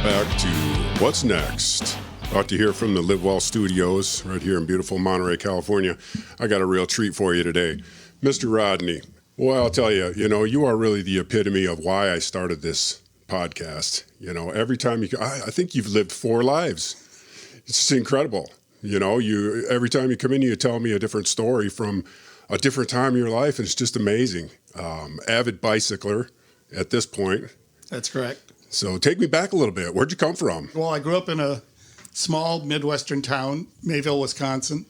back to What's Next. About to hear from the Live Well Studios right here in beautiful Monterey, California. I got a real treat for you today. Mr. Rodney, well, I'll tell you, you are really the epitome of why I started this podcast. Every time I think you've lived 4 lives. It's just incredible. Every time you come in, you tell me a different story from a different time in your life, and it's just amazing. Avid bicycler at this point. That's correct. So take me back a little bit. Where'd you come from? Well, I grew up in a small Midwestern town, Mayville, Wisconsin.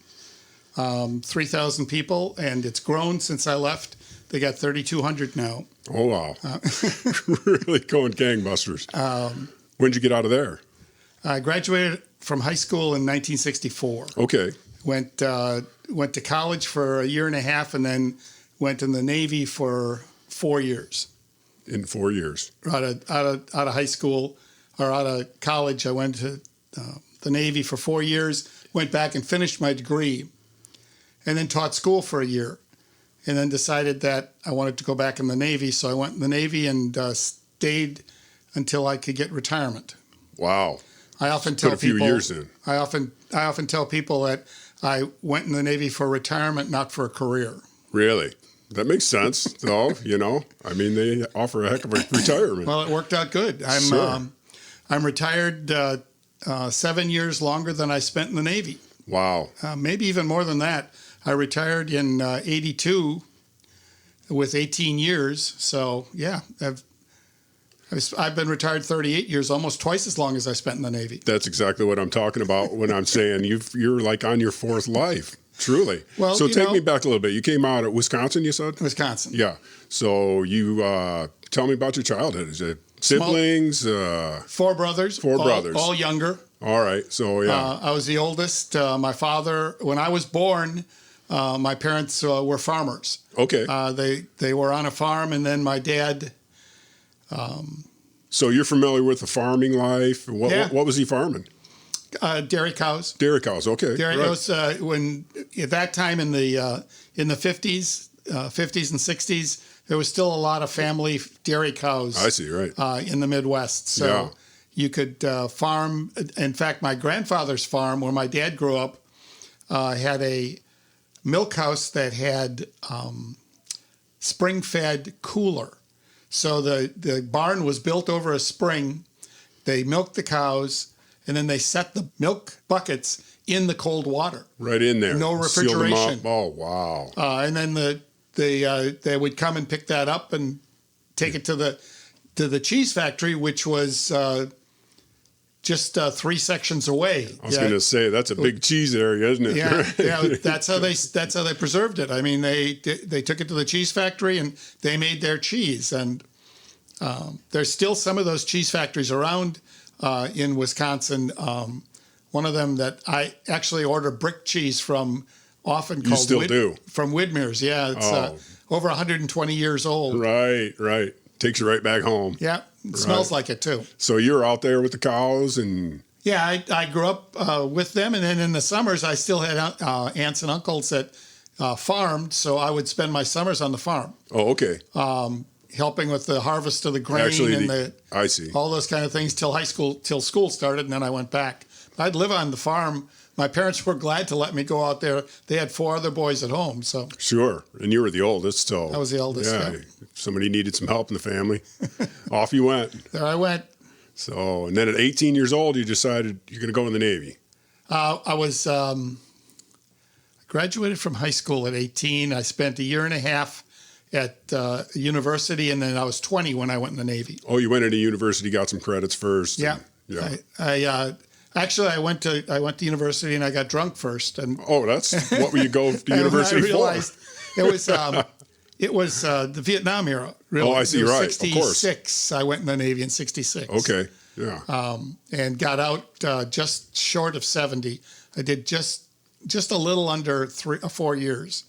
3,000 people, and it's grown since I left. They got 3,200 now. Oh, wow. Really going gangbusters. When'd you get out of there? I graduated from high school in 1964. Okay. Went to college for a year and a half, and then went in the Navy for 4 years. In 4 years. Out of high school or out of college, I went to the Navy for 4 years, went back and finished my degree, and then taught school for a year, and then decided that I wanted to go back in the Navy. So I went in the Navy and stayed until I could get retirement. Wow. I often tell put a few people, years in. I often tell people that I went in the Navy for retirement, not for a career. Really? That makes sense, though. They offer a heck of a retirement. Well, it worked out good. I'm retired 7 years longer than I spent in the Navy. Wow. Maybe even more than that. I retired in 82 with 18 years. So, yeah, I've been retired 38 years, almost twice as long as I spent in the Navy. That's exactly what I'm talking about when I'm saying you're like on your 4th life. Truly. Well, so take me back a little bit. You came out of Wisconsin, you said? Wisconsin. Yeah. So you tell me about your childhood. Is it siblings? 4 brothers. 4 brothers. All younger. All right. So, yeah. I was the oldest. My father, when I was born, my parents were farmers. Okay. They were on a farm, and then my dad... So you're familiar with the farming life? What was he farming? Dairy cows. Dairy cows, okay. Dairy cows. When at that time in the 50s and 60s, there was still a lot of family dairy cows. I see, right. In the Midwest, so you could farm. In fact, my grandfather's farm, where my dad grew up, had a milk house that had spring-fed cooler. So the barn was built over a spring. They milked the cows, and then they set the milk buckets in the cold water. Right in there. No refrigeration. Sealed them up. Oh, wow. And then they would come and pick that up and take it to the cheese factory, which was just 3 sections away. I was going to say that's a big cheese area, isn't it? Yeah. That's how they preserved it. I mean, they took it to the cheese factory and they made their cheese. And there's still some of those cheese factories around in Wisconsin. One of them that I actually order brick cheese from often called... You still do? From Widmer's, yeah. It's over 120 years old. Right. Takes you right back home. Yeah, it smells like it too. So you're out there with the cows and... Yeah, I grew up with them, and then in the summers I still had aunts and uncles that farmed, so I would spend my summers on the farm. Oh, okay. Helping with the harvest of the grain I see. All those kind of things till school started, and then I went back. I'd live on the farm. My parents were glad to let me go out there. They had 4 other boys at home, so. Sure, and you were the oldest, so. I was the oldest, yeah. If somebody needed some help in the family, off you went. There I went. So, and then at 18 years old, you decided you're going to go in the Navy. I was graduated from high school at 18. I spent a year and a half at university, and then I was 20 when I went in the Navy. Oh, you went into university, got some credits first. Yeah. Actually, I went to university and I got drunk first. And that's what would you go to university I realized for? It was the Vietnam era. Really. Oh, I see. Right, 66. I went in the Navy in 66. Okay. Yeah. And got out just short of 70. I did just a little under 3 or 4 years,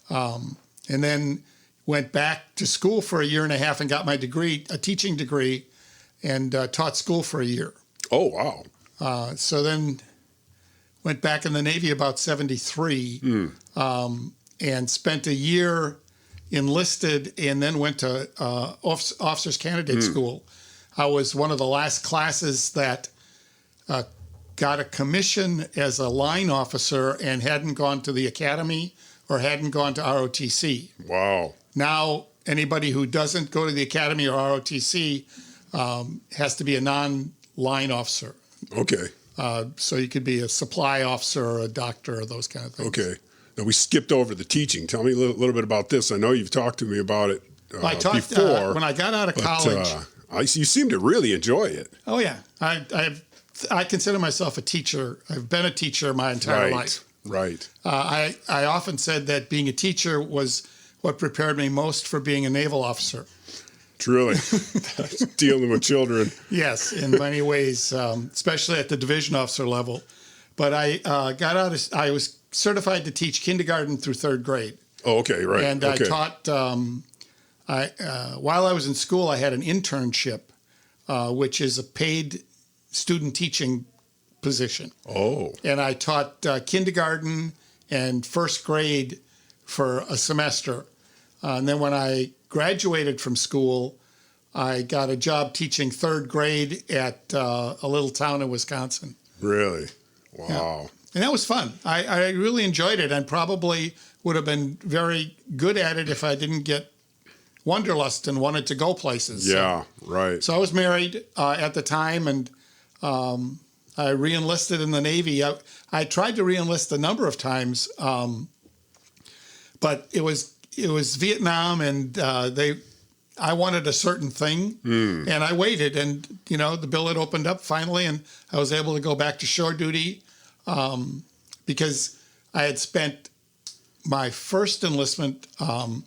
and then went back to school for a year and a half and got my degree, a teaching degree, and taught school for a year. Oh, wow. So then went back in the Navy about 73 and spent a year enlisted and then went to officers candidate school. I was one of the last classes that got a commission as a line officer and hadn't gone to the academy or hadn't gone to ROTC. Wow. Now, anybody who doesn't go to the academy or ROTC has to be a non-line officer. Okay. So you could be a supply officer or a doctor or those kind of things. Okay. Now, we skipped over the teaching. Tell me a little bit about this. I know you've talked to me about it I talked, before. when I got out of college. You seem to really enjoy it. Oh, yeah. I consider myself a teacher. I've been a teacher my entire life. Right. I often said that being a teacher was what prepared me most for being a naval officer. Truly. Dealing with children. Yes, in many ways, especially at the division officer level. But I I was certified to teach kindergarten through third grade. Oh, okay, right. And okay. I taught, while I was in school, I had an internship, which is a paid student teaching position. Oh. And I taught kindergarten and first grade for a semester. And then when I graduated from school, I got a job teaching third grade at a little town in Wisconsin. Really? Wow. Yeah. And that was fun. I really enjoyed it and probably would have been very good at it if I didn't get wanderlust and wanted to go places. Yeah, right. So I was married at the time, and I re-enlisted in the Navy. I tried to re-enlist a number of times, but it was Vietnam, and I wanted a certain thing, and I waited, and the bill had opened up finally, and I was able to go back to shore duty because I had spent my first enlistment on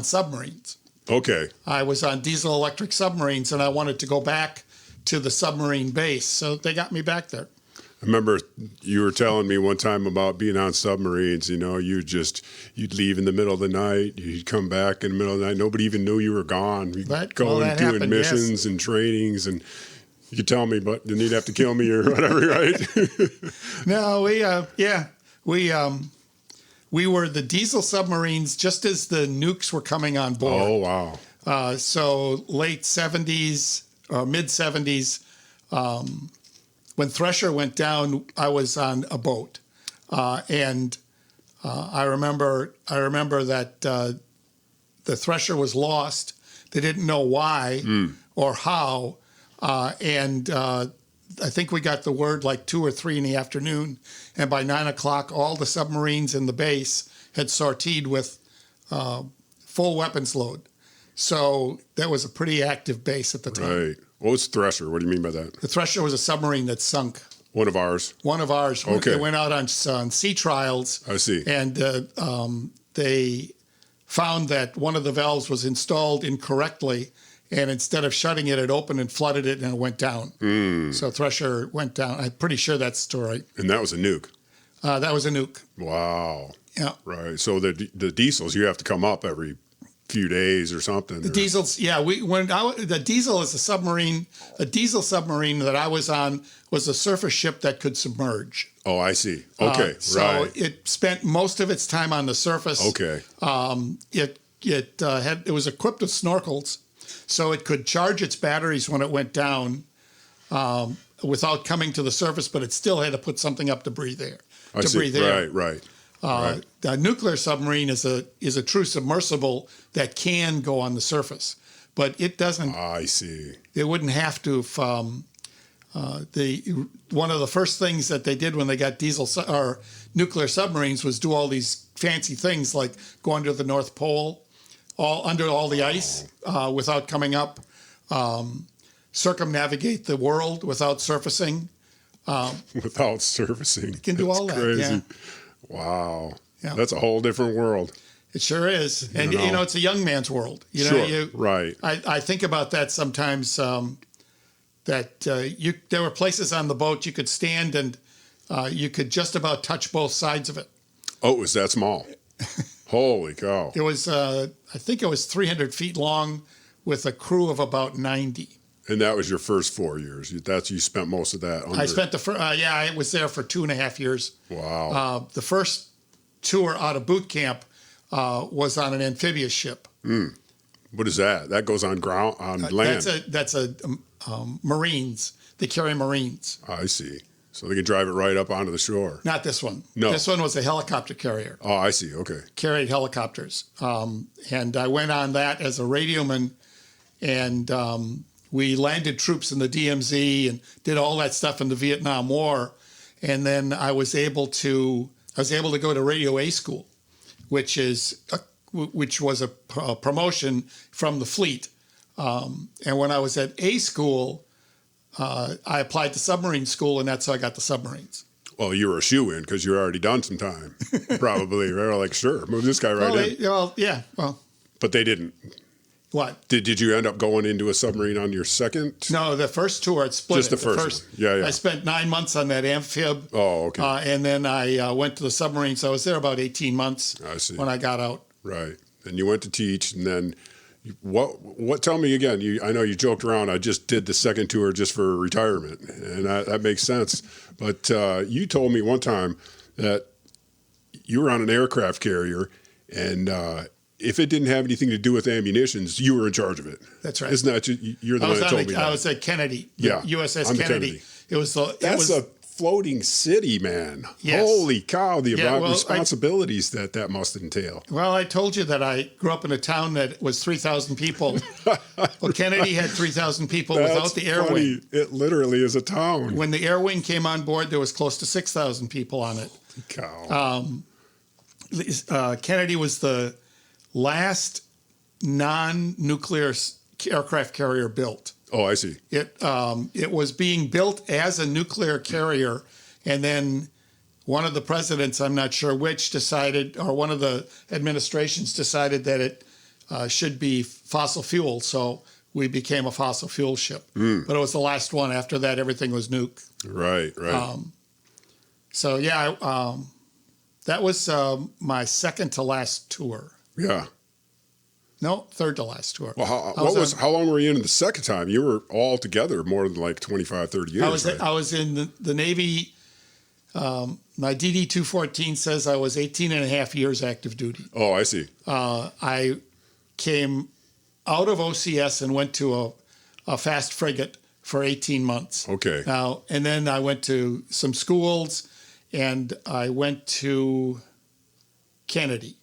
submarines. Okay. I was on diesel electric submarines, and I wanted to go back to the submarine base, so they got me back there. I remember you were telling me one time about being on submarines. You'd leave in the middle of the night, you'd come back in the middle of the night. Nobody even knew you were gone. You'd go and do happened, missions and trainings, and you could tell me, but then you'd have to kill me or whatever, right? No, we were the diesel submarines just as the nukes were coming on board. Oh, wow. So late 70s or mid 70s, when Thresher went down, I was on a boat. And I remember that the Thresher was lost. They didn't know why or how. And I think we got the word like 2 or 3 in the afternoon, and by 9 o'clock, all the submarines in the base had sortied with full weapons load. So that was a pretty active base at the time. Right. What was Thresher? What do you mean by that? The Thresher was a submarine that sunk. One of ours. Okay. They went out on sea trials. I see. And they found that one of the valves was installed incorrectly. And instead of shutting it, it opened and flooded it, and it went down. So Thresher went down. I'm pretty sure that's the story. And that was a nuke? That was a nuke. Wow. Yeah. Right. So the diesels, you have to come up every few days or something. The diesels, yeah. The diesel is a submarine. A diesel submarine that I was on was a surface ship that could submerge. Oh, I see. Okay, so it spent most of its time on the surface. Okay. It was equipped with snorkels, so it could charge its batteries when it went down without coming to the surface, but it still had to put something up to breathe air. Right. The nuclear submarine is a true submersible that can go on the surface, but it doesn't. I see. It wouldn't have to. If, one of the first things that they did when they got or nuclear submarines was do all these fancy things like go under the North Pole, under all the ice without coming up, circumnavigate the world without surfacing. Without surfacing. You can do all that. Crazy. Yeah. Wow. Yeah. That's a whole different world. It sure is. And, it's a young man's world. Right. I think about that sometimes, that there were places on the boat you could stand and you could just about touch both sides of it. Oh, it was that small? Holy cow. It was, I think it was 300 feet long with a crew of about 90. And that was your first 4 years. You spent most of that under. I spent I was there for 2.5 years. Wow. The first tour out of boot camp was on an amphibious ship. What is that? That goes on land. That's a Marines. They carry Marines. I see. So they can drive it right up onto the shore. Not this one. No. This one was a helicopter carrier. Oh, I see. Okay. Carried helicopters. And I went on that as a radioman, and we landed troops in the DMZ and did all that stuff in the Vietnam War. And then I was able to go to Radio A school, which was a promotion from the fleet. And when I was at A school, I applied to submarine school, and that's how I got the submarines. Well, you were a shoo-in because you were already done some time, probably. They were like, sure, move this guy right in. But they didn't. What? Did you end up going into a submarine on your second? No, the first tour, it split. Just the first one. Yeah. I spent 9 months on that amphib. Oh, okay. And then I went to the submarines. I was there about 18 months I see. when I got out. Right. And you went to teach, and then what? Tell me again. I know you joked around. I just did the second tour just for retirement, and that makes sense. But you told me one time that you were on an aircraft carrier, and if it didn't have anything to do with ammunitions, you were in charge of it. That's right. Isn't that you're the one that told me that? I was at Kennedy. Yeah, USS Kennedy. It was a floating city, man. Yes. Holy cow, the responsibilities that must entail. Well, I told you that I grew up in a town that was 3,000 people. Well, Kennedy had 3,000 people without the air wing. It literally is a town. When the air wing came on board, there was close to 6,000 people on it. Holy cow. Kennedy was the last non-nuclear aircraft carrier built. Oh, I see. It was being built as a nuclear carrier, and then one of the presidents, I'm not sure which, decided, or one of the administrations decided that it should be fossil fuel. So we became a fossil fuel ship. But it was the last one. After that, everything was nuke. Right. That was my second to last tour. Yeah. No, third to last tour. Well, how long were you in the second time? You were all together more than like 25, 30 years. I was in the Navy. My DD-214 says I was 18 and a half years active duty. Oh, I see. I came out of OCS and went to a fast frigate for 18 months. Okay. And then I went to some schools, and I went to Kennedy,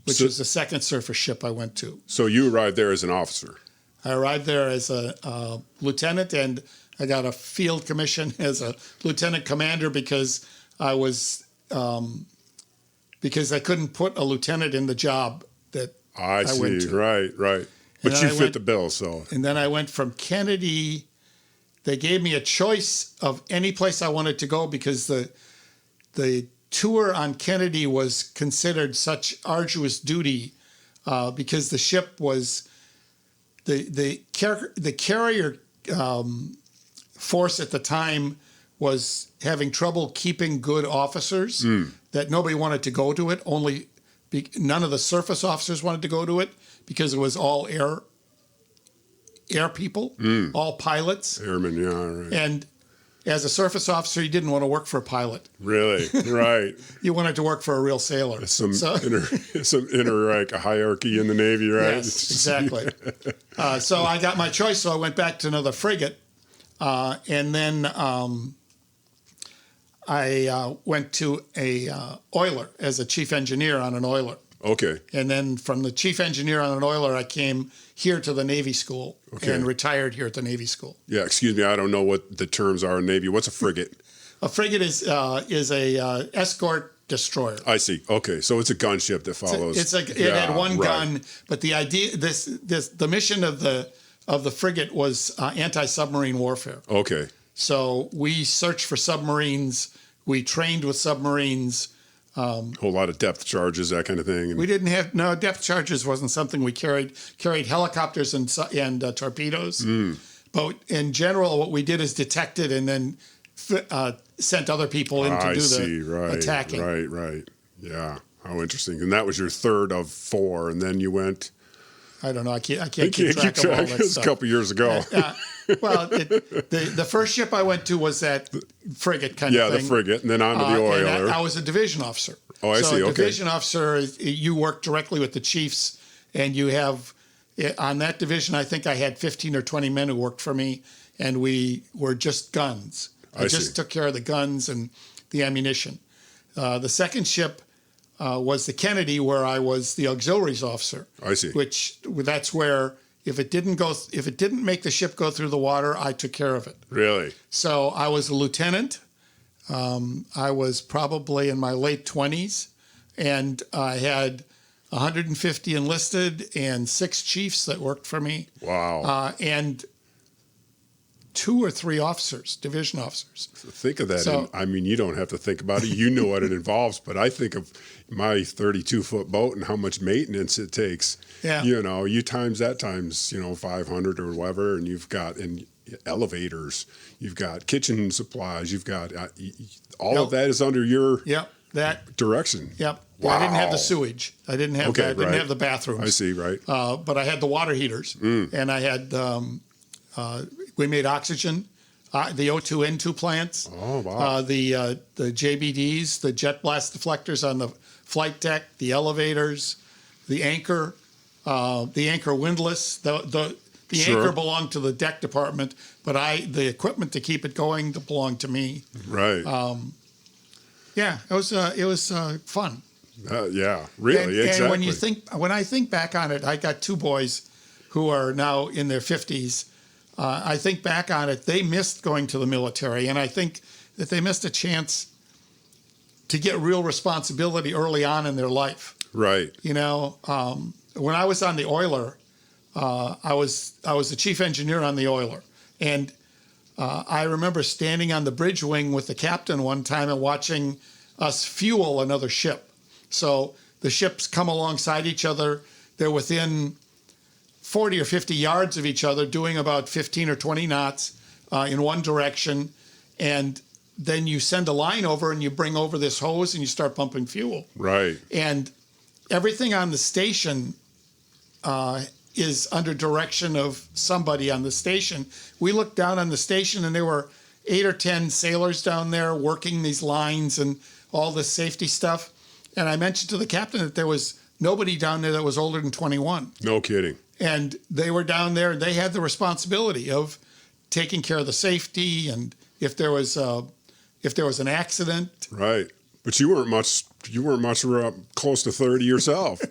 which was the second surface ship I went to. So you arrived there as an officer? I arrived there as a lieutenant, and I got a field commission as a lieutenant commander because I couldn't put a lieutenant in the job that I went to. Right. But you fit the bill, so. And then I went from Kennedy. They gave me a choice of any place I wanted to go because the tour on Kennedy was considered such arduous duty because the ship was the carrier force at the time was having trouble keeping good officers, that nobody wanted to go to it. None of the surface officers wanted to go to it because it was all air people, all pilots. Airmen, yeah, right. And as a surface officer, you didn't want to work for a pilot. Really? Right. You wanted to work for a real sailor. Some inner hierarchy in the Navy, right? Yes, exactly. So I got my choice, so I went back to another frigate. And then I went to a oiler as a chief engineer on an oiler. Okay. And then from the chief engineer on an oiler, I came here to the Navy school and retired here at the Navy school. Yeah, excuse me, I don't know what the terms are in Navy. What's a frigate? A frigate is a escort destroyer. I see. Okay, so it's a gunship that follows. It had one gun, but the idea, the mission of the frigate was anti-submarine warfare. Okay. So we searched for submarines. We trained with submarines. Whole lot of depth charges, that kind of thing. And we didn't have depth charges wasn't something we carried. Carried helicopters and torpedoes. But in general, what we did is detected and then sent other people in to do the attacking. Right. Yeah. How interesting. And that was your third of four, and then you went. I don't know. I can't keep track of all that stuff. It was a couple years ago. Well, the first ship I went to was that frigate kind of thing. Yeah, the frigate, and then on to the oiler. And I was a division officer. Oh, I see. Okay. Division officer, you work directly with the chiefs, and you have, on that division, I think I had 15 or 20 men who worked for me, and we were just guns. I just see. took care of the guns and the ammunition. The second ship was the Kennedy, where I was the auxiliaries officer. I see. That's where if it didn't make the ship go through the water, I took care of it. Really? So I was a lieutenant. I was probably in my late 20s, and I had 150 enlisted and 6 chiefs that worked for me. Wow. And 2 or 3 officers, division officers. Think of that. So, I mean, you don't have to think about it. You know what it involves. But I think of my 32-foot boat and how much maintenance it takes. Yeah. You know, you times that times, 500 or whatever, and you've got elevators, you've got kitchen supplies, you've got all of that is under your direction. Yep. Wow. I didn't have the sewage. I didn't have that. I didn't have the bathrooms. I see, right. But I had the water heaters, and I had we made oxygen, the O2 N2 plants. Oh, wow. The JBDs, the jet blast deflectors on the flight deck, the elevators, the anchor windlass. The Sure. anchor belonged to the deck department, but the equipment to keep it going belonged to me. Right. Yeah, it was fun. Yeah, really, exactly. And when I think back on it, I got 2 boys who are now in their 50s. I think back on it, they missed going to the military, and I think that they missed a chance to get real responsibility early on in their life. Right. When I was on the Oiler, I was the chief engineer on the Oiler, and I remember standing on the bridge wing with the captain one time and watching us fuel another ship. So the ships come alongside each other. They're within 40 or 50 yards of each other, doing about 15 or 20 knots in one direction. And then you send a line over and you bring over this hose and you start pumping fuel. Right. And everything on the station is under direction of somebody on the station. We looked down on the station and there were 8 or 10 sailors down there working these lines and all this safety stuff. And I mentioned to the captain that there was nobody down there that was older than 21. No kidding. And they were down there and they had the responsibility of taking care of the safety, and if there was an accident. Right. But you weren't much close to 30 yourself.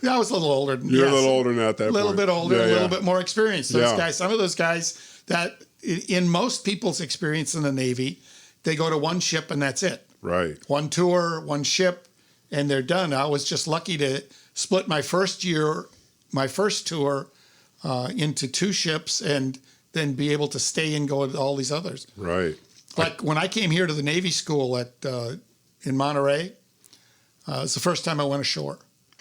I was a little older. You're a little older than at that point. A little bit older, a little bit more experienced. Those guys, some of those guys that in most people's experience in the Navy, they go to one ship and that's it. Right. One tour, one ship, and they're done. I was just lucky to split my first tour into 2 ships and then be able to stay and go to all these others. Right. Like when I came here to the Navy school in Monterey, it was the first time I went ashore.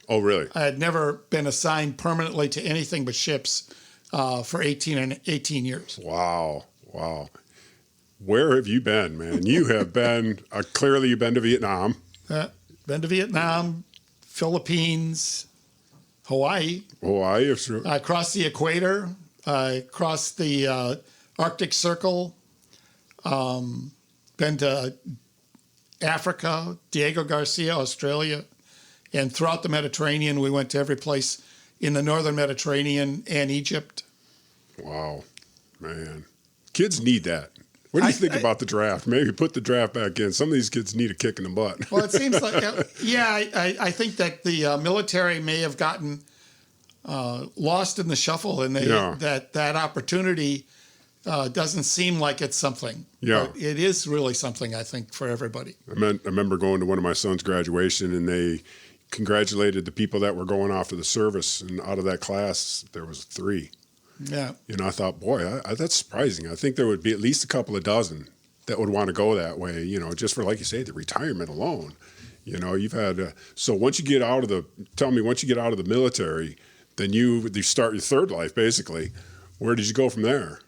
Oh, really? I had never been assigned permanently to anything but ships for 18 years. Wow. Where have you been, man? You have been, clearly you've been to Vietnam. Been to Vietnam, Philippines, Hawaii. Hawaii, sure. I crossed the equator. I crossed the Arctic Circle. Been to Africa, Diego Garcia, Australia. And throughout the Mediterranean, we went to every place in the northern Mediterranean and Egypt. Wow, man. Kids need that. What do you think about the draft? Maybe put the draft back in. Some of these kids need a kick in the butt. Well, it seems like, I think that the military may have gotten lost in the shuffle, and that opportunity doesn't seem like it's something. Yeah. But it is really something, I think, for everybody. I remember going to one of my son's graduation, and they congratulated the people that were going off to the service, and out of that class, there was 3. Yeah. I thought, boy, that's surprising. I think there would be at least a couple of dozen that would want to go that way, just for, like you say, the retirement alone. You've had, so once you get out of the military, then you start your third life, basically. Where did you go from there?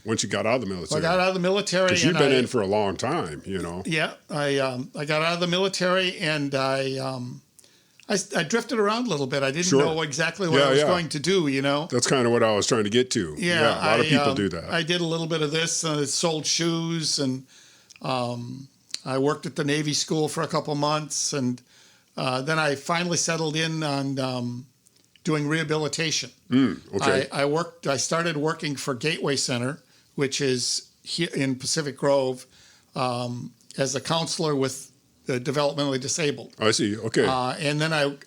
Once you got out of the military? Well, I got out of the military. Because you've been in for a long time, Yeah. I got out of the military, and I drifted around a little bit. I didn't know exactly what I was going to do, That's kind of what I was trying to get to. Yeah, a lot of people do that. I did a little bit of this. Sold shoes, and I worked at the Navy school for a couple months, and then I finally settled in on doing rehabilitation. Okay. I started working for Gateway Center, which is here in Pacific Grove, as a counselor with the developmentally disabled. I see. Okay. And then I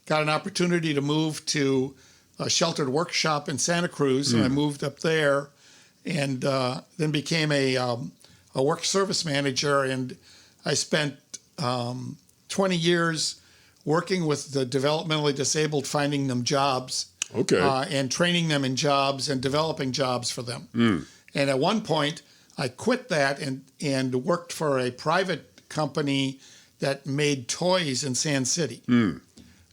got an opportunity to move to a sheltered workshop in Santa Cruz, and I moved up there, and then became a work service manager, and I spent 20 years working with the developmentally disabled, finding them jobs, and training them in jobs and developing jobs for them. And at one point, I quit that and worked for a private company that made toys in Sand City.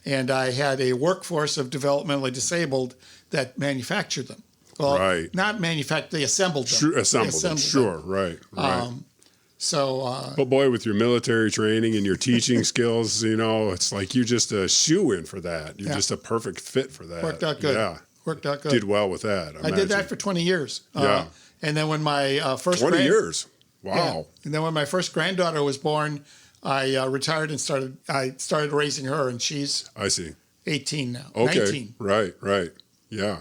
And I had a workforce of developmentally disabled that manufactured them. Well, not manufactured, they assembled them. Assembled them. Sure, right. But boy, with your military training and your teaching skills, it's like you're just a shoe-in for that. You're just a perfect fit for that. Worked out good. Yeah. Worked out good. Did well with that. I did that for 20 years. And then when my first 20 years. Wow. Yeah. And then when my first granddaughter was born, I retired and started raising her, and she's 18 now. Okay. 19. Right. Yeah.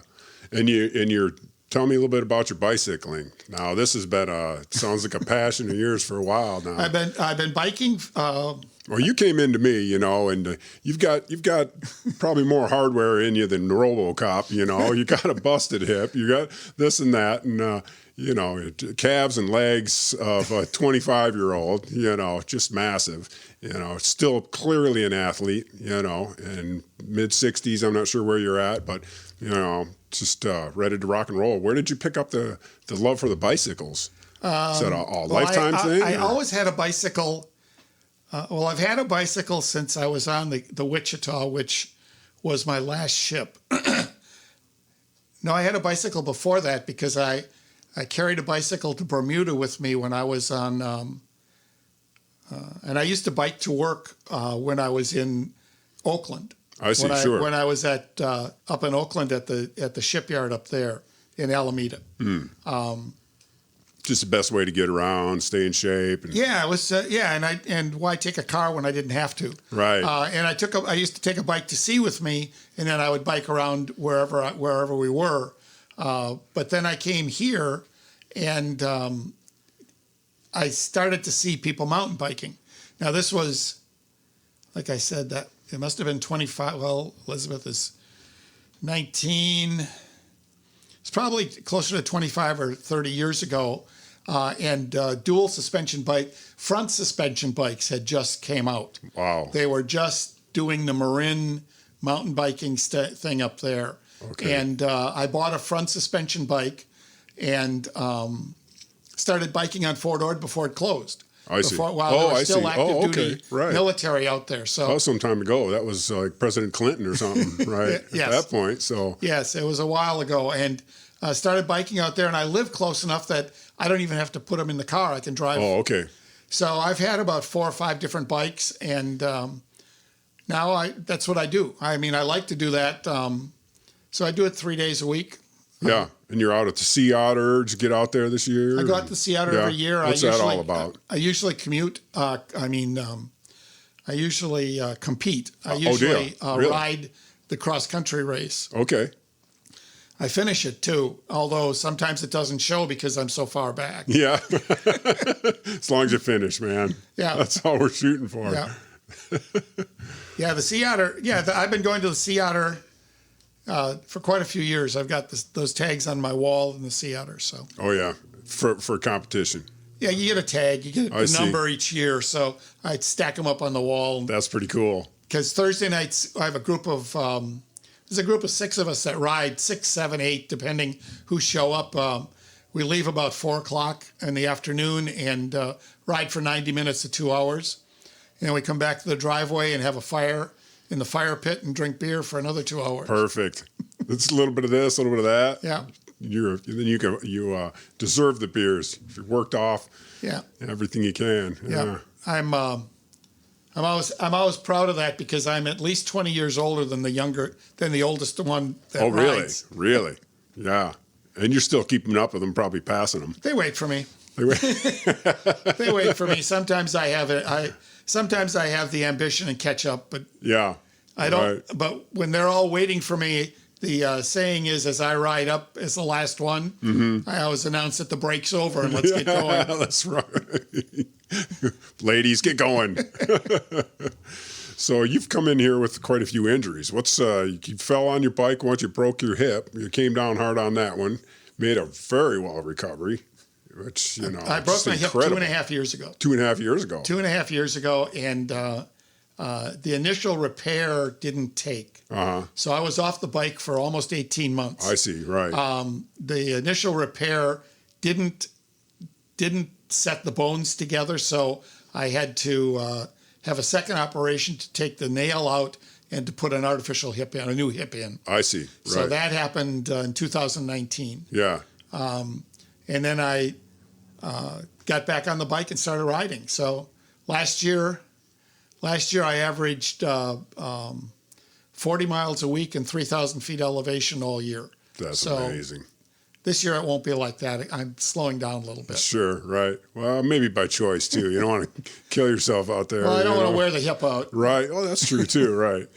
And you're tell me a little bit about your bicycling. Now, this has been sounds like a passion of yours for a while now. I've been biking. Well, you came into me, and you've got probably more hardware in you than RoboCop. You got a busted hip, you got this and that, and calves and legs of a 25-year-old. Just massive. Still clearly an athlete. In mid-60s. I'm not sure where you're at, but just ready to rock and roll. Where did you pick up the love for the bicycles? Is that a lifetime thing? I always had a bicycle. I've had a bicycle since I was on the Wichita, which was my last ship. No, I had a bicycle before that because I carried a bicycle to Bermuda with me when I was on, and I used to bike to work when I was in Oakland. I see, sure. When I was up in Oakland at the shipyard up there in Alameda. Just the best way to get around, stay in shape. It was. And why take a car when I didn't have to? Right. And I used to take a bike to sea with me, and then I would bike around wherever we were. But then I came here, and I started to see people mountain biking. Now this was, like I said, that it must have been 25. Well, Elizabeth is 19. It's probably closer to 25 or 30 years ago. And dual suspension front suspension bikes had just came out. Wow. They were just doing the Marin mountain biking thing up there. Okay. And I bought a front suspension bike and started biking on Fort Ord before it closed. I see. While there was still active duty military out there. So that was some time ago. That was like President Clinton or something, right? Yes. At that point. So yes, it was a while ago, and I started biking out there. And I live close enough that I don't even have to put them in the car. I can drive. Oh, okay. So I've had about 4 or 5 different bikes, and now that's what I do. I mean, I like to do that. So I do it 3 days a week. Yeah, and you're out at the Sea Otter. Did you get out there this year? I go out to the Sea Otter every year. What's that all about? I usually commute. I usually compete. I usually ride the cross-country race. Okay. I finish it, too, although sometimes it doesn't show because I'm so far back. Yeah. As long as you finish, man. Yeah. That's all we're shooting for. Yeah. Yeah, the Sea Otter. Yeah, I've been going to the Sea Otter for quite a few years. I've got those tags on my wall in the Sea Otter. So. Oh yeah, for competition. Yeah, you get a tag, you get a number each year. So I'd stack them up on the wall. That's pretty cool. Because Thursday nights I have a group of there's a group of 6 of us that ride 6, 7, 8, depending who show up. We leave about 4:00 in the afternoon and ride for 90 minutes to 2 hours. And then we come back to the driveway and have a fire in the fire pit and drink beer for another 2 hours. Perfect. It's a little bit of this, a little bit of that. Yeah. You deserve the beers. If you worked off everything you can. Yeah. I'm always proud of that because I'm at least 20 years older than the oldest one that rides. Really? Yeah. And you're still keeping up with them, probably passing them. They wait for me. They wait. They wait for me. Sometimes I have it. Sometimes I have the ambition and catch up, but yeah, I don't. Right. But when they're all waiting for me, the saying is, as I ride up as the last one, I always announce that the break's over and let's get going. That's right. Ladies, get going. So you've come in here with quite a few injuries. You fell on your bike once, you broke your hip. You came down hard on that one. Made a very well recovery, which, I broke my hip 2.5 years ago. 2.5 years ago. 2.5 years ago, and the initial repair didn't take. So I was off the bike for almost 18 months. I see, right. The initial repair didn't set the bones together, so I had to have a second operation to take the nail out and to put an artificial hip in, a new hip in. I see, right. So that happened in 2019. Yeah. And then I got back on the bike and started riding. So last year I averaged 40 miles a week and 3,000 feet elevation all year. That's amazing. This year it won't be like that. I'm slowing down a little bit. Sure, right. Well, maybe by choice too. You don't want to kill yourself out there. Well, I don't want to wear the hip out. Right. Oh, that's true too. Right.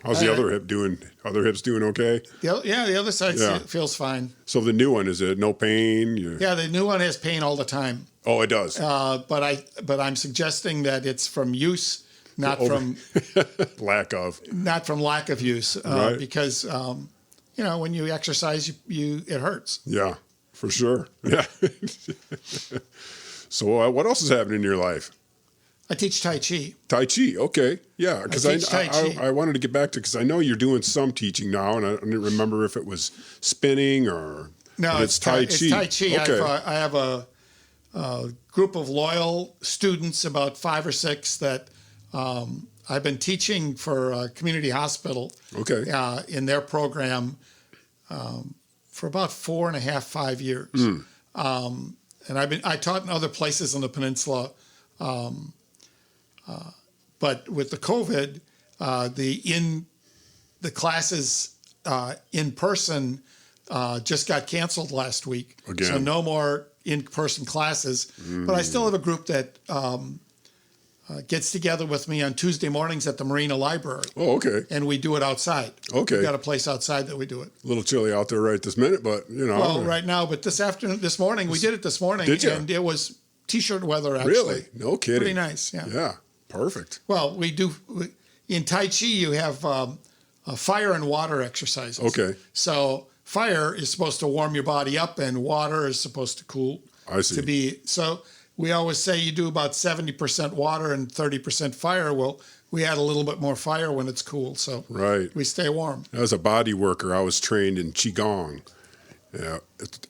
How's the other hip doing? Other hip's doing okay? The other side feels fine. So the new one, is it no pain? Yeah, the new one has pain all the time. Oh, it does. But I'm suggesting that it's from use, not from lack of use, right. Because. When you exercise, it hurts. Yeah, for sure. Yeah. So what else is happening in your life? I teach Tai Chi. Tai Chi, okay. Yeah, because I wanted to get back to, because I know you're doing some teaching now, and I didn't remember if it was spinning or... No, it's Tai Chi. It's Tai Chi. Okay. I have a group of loyal students, about 5 or 6, that... I've been teaching for a community hospital in their program for about 4.5, 5 years. And I taught in other places on the peninsula. But with the COVID, the classes in person just got canceled last week. Again. So no more in-person classes. But I still have a group that gets together with me on Tuesday mornings at the Marina Library. Oh, okay. And we do it outside. Okay. We've got a place outside that we do it. A little chilly out there right this minute, but, Well, right now, but this morning, we did it this morning. Did you? And it was T-shirt weather, actually. Really? No kidding. Pretty nice, yeah. Yeah, perfect. Well, in Tai Chi, you have fire and water exercises. Okay. So fire is supposed to warm your body up, and water is supposed to cool. I see. So we always say you do about 70% water and 30% fire. Well, we add a little bit more fire when it's cool, so we stay warm. As a body worker, I was trained in Qigong. Yeah,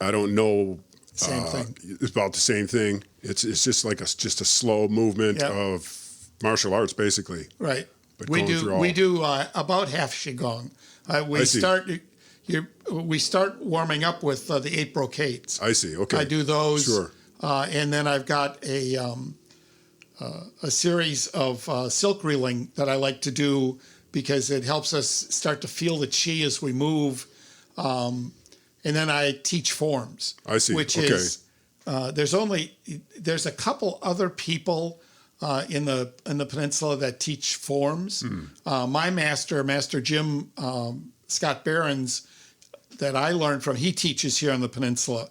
I don't know. Same thing. It's about the same thing. It's just like a slow movement of martial arts, basically. Right. But we do about half Qigong. We start warming up with the 8 brocades. I see. Okay. I do those. Sure. And then I've got a series of silk reeling that I like to do because it helps us start to feel the chi as we move. And then I teach forms. I see. Which is there's a couple other people in the peninsula that teach forms. My Master Jim Scott Behrens, that I learned from, he teaches here on the peninsula.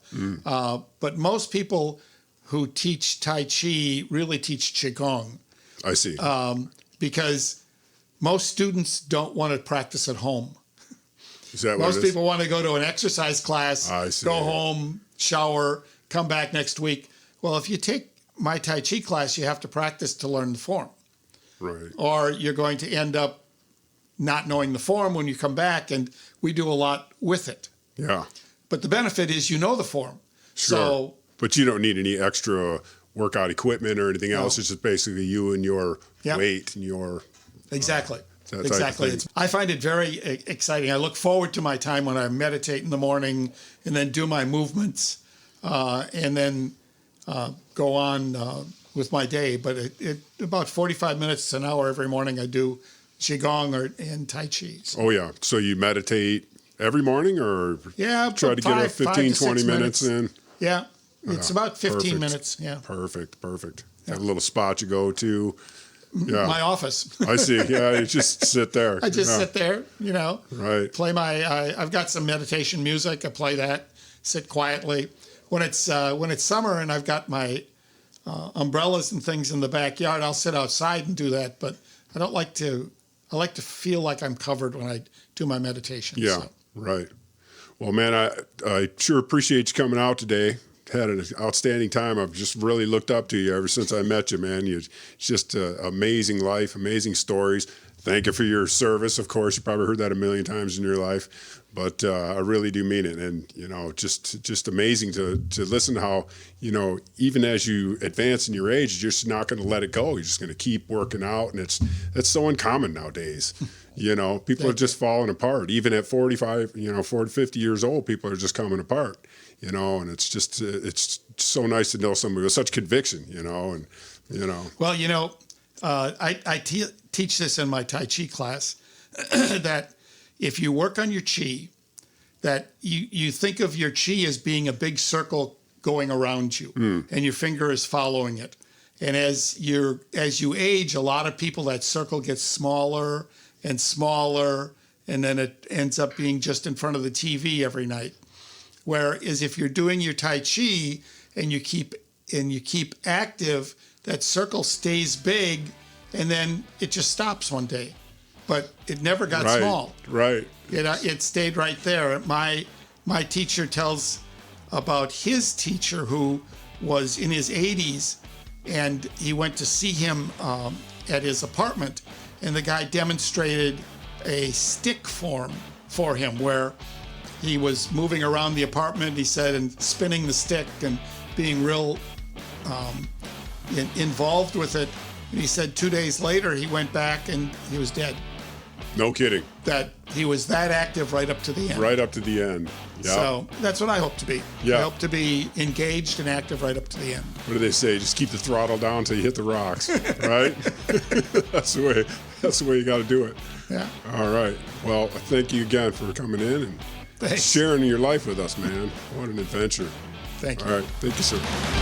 But most people who teach Tai Chi really teach Qigong. I see. Because most students don't want to practice at home. Is that most people want to go to an exercise class, go home, shower, come back next week. Well, if you take my Tai Chi class, you have to practice to learn the form. Right. Or you're going to end up not knowing the form when you come back, and we do a lot with it. Yeah. But the benefit is you know the form. Sure. So, but you don't need any extra workout equipment or anything else. It's just basically you and your weight and your... Exactly. I find it very exciting. I look forward to my time when I meditate in the morning and then do my movements and then go on with my day. But about 45 minutes to an hour every morning I do Qigong and Tai Chi. So. Oh, yeah. So you meditate every morning or try to get 15, 20 minutes in? Yeah. It's about 15 minutes. Yeah. Perfect. Have a little spot you go to. my office. I see. Yeah, you just sit there. I just sit there, you know. Right. Play I've got some meditation music. I play that. Sit quietly. When it's summer and I've got my umbrellas and things in the backyard, I'll sit outside and do that. But I don't like to. I like to feel like I'm covered when I do my meditation. Yeah. So. Right. Well, man, I sure appreciate you coming out today. Had an outstanding time. I've just really looked up to you ever since I met you, man. It's just amazing life, amazing stories. Thank you for your service. Of course, you probably heard that a million times in your life, but I really do mean it. And, you know, just amazing to listen to how, you know, even as you advance in your age, you're just not going to let it go. You're just going to keep working out. And that's so uncommon nowadays. You know, people are just falling apart. Even at 45, 50 years old, people are just coming apart. You know, and it's just it's so nice to know somebody with such conviction. You know, and you know. Well, you know, I teach this in my Tai Chi class that if you work on your Chi, that you think of your Chi as being a big circle going around you, and your finger is following it. And as you age, a lot of people, that circle gets smaller and smaller, and then it ends up being just in front of the TV every night. Whereas if you're doing your Tai Chi and you keep active, that circle stays big, and then it just stops one day. But it never got small. Right. It stayed right there. My teacher tells about his teacher who was in his 80s, and he went to see him at his apartment, and the guy demonstrated a stick form for him where he was moving around the apartment, he said, and spinning the stick and being real involved with it. And he said 2 days later, he went back and he was dead. No kidding. That he was that active right up to the end. Right up to the end. Yeah. So that's what I hope to be. Yeah. I hope to be engaged and active right up to the end. What do they say? Just keep the throttle down until you hit the rocks, right? That's the way you got to do it. Yeah. All right. Well, thank you again for coming in and Thanks. sharing your life with us, man. What an adventure. Thank you. All right. Thank you, sir.